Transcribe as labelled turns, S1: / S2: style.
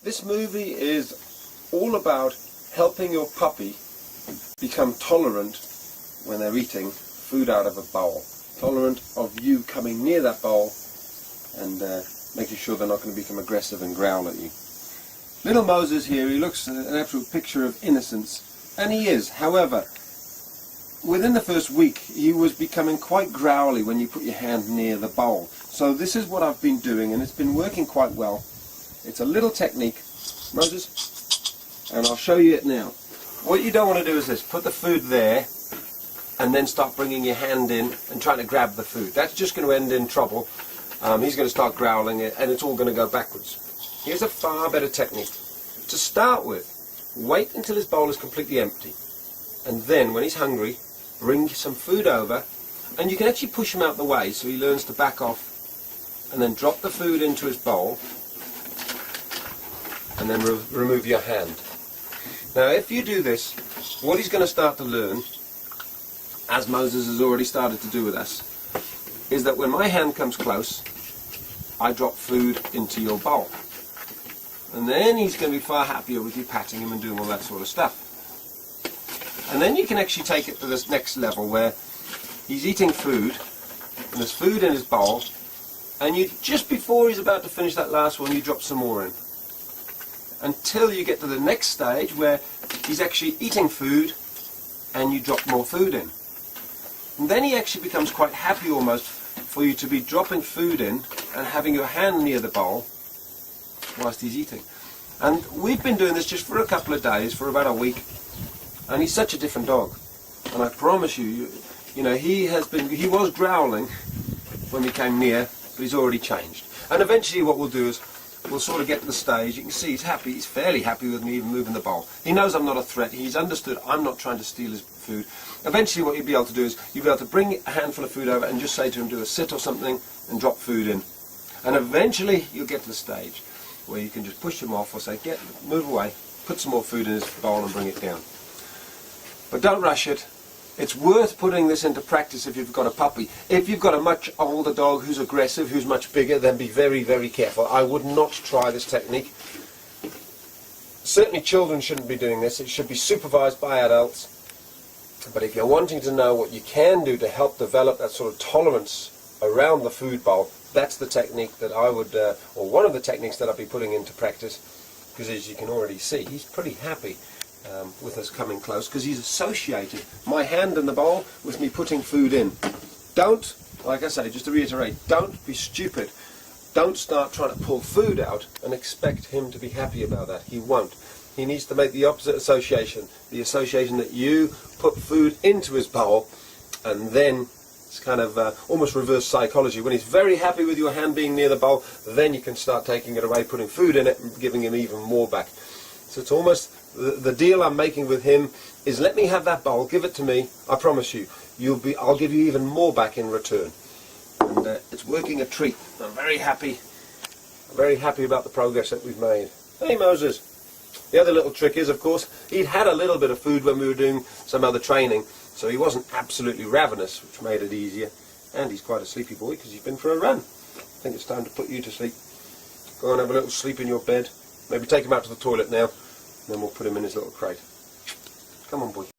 S1: This movie is all about helping your puppy become tolerant when they're eating food out of a bowl. Tolerant of you coming near that bowl and making sure they're not going to become aggressive and growl at you. Little Moses here, he looks an absolute picture of innocence, and he is. However, within the first week, he was becoming quite growly when you put your hand near the bowl. So this is what I've been doing, and it's been working quite well. It's a little technique, Moses, and I'll show you it now. What you don't want to do is this: put the food there, and then start bringing your hand in and trying to grab the food. That's just going to end in trouble. He's going to start growling, and it's all going to go backwards. Here's a far better technique. To start with, wait until his bowl is completely empty, and then when he's hungry, bring some food over, and you can actually push him out the way so he learns to back off, and then drop the food into his bowl, and then remove your hand. Now if you do this, what he's going to start to learn, as Moses has already started to do with us, is that when my hand comes close, I drop food into your bowl. And then he's going to be far happier with you patting him and doing all that sort of stuff. And then you can actually take it to this next level where he's eating food, and there's food in his bowl, and you, just before he's about to finish that last one, you drop some more in. Until you get to the next stage where he's actually eating food, and you drop more food in. And then he actually becomes quite happy almost for you to be dropping food in and having your hand near the bowl whilst he's eating. And we've been doing this just for a couple of days, for about a week, and he's such a different dog. And I promise you, you know, he was growling when we came near, but he's already changed. And eventually what we'll do is we'll sort of get to the stage, you can see he's happy, he's fairly happy with me even moving the bowl. He knows I'm not a threat, he's understood I'm not trying to steal his food. Eventually what you'll be able to do is you'll be able to bring a handful of food over and just say to him, do a sit or something, and drop food in. And eventually you'll get to the stage where you can just push him off or say, move away, put some more food in his bowl and bring it down. But don't rush it. It's worth putting this into practice if you've got a puppy. If you've got a much older dog who's aggressive, who's much bigger, then be very, very careful. I would not try this technique. Certainly children shouldn't be doing this. It should be supervised by adults. But if you're wanting to know what you can do to help develop that sort of tolerance around the food bowl, that's the technique that I would, or one of the techniques that I'll be putting into practice, because as you can already see, he's pretty happy with us coming close, because he's associated my hand in the bowl with me putting food in. Don't, like I say, just to reiterate, don't be stupid. Don't start trying to pull food out and expect him to be happy about that. He won't. He needs to make the opposite association, the association that you put food into his bowl, and then it's kind of almost reverse psychology. When he's very happy with your hand being near the bowl, then you can start taking it away, putting food in it, and giving him even more back. So it's almost, the deal I'm making with him is, let me have that bowl, give it to me, I promise you, I'll give you even more back in return. And it's working a treat. I'm very happy about the progress that we've made. Hey Moses. The other little trick is, of course, he'd had a little bit of food when we were doing some other training, so he wasn't absolutely ravenous, which made it easier. And he's quite a sleepy boy because he's been for a run. I think it's time to put you to sleep. Go and have a little sleep in your bed. Maybe take him out to the toilet now, and then we'll put him in his little crate. Come on, boy.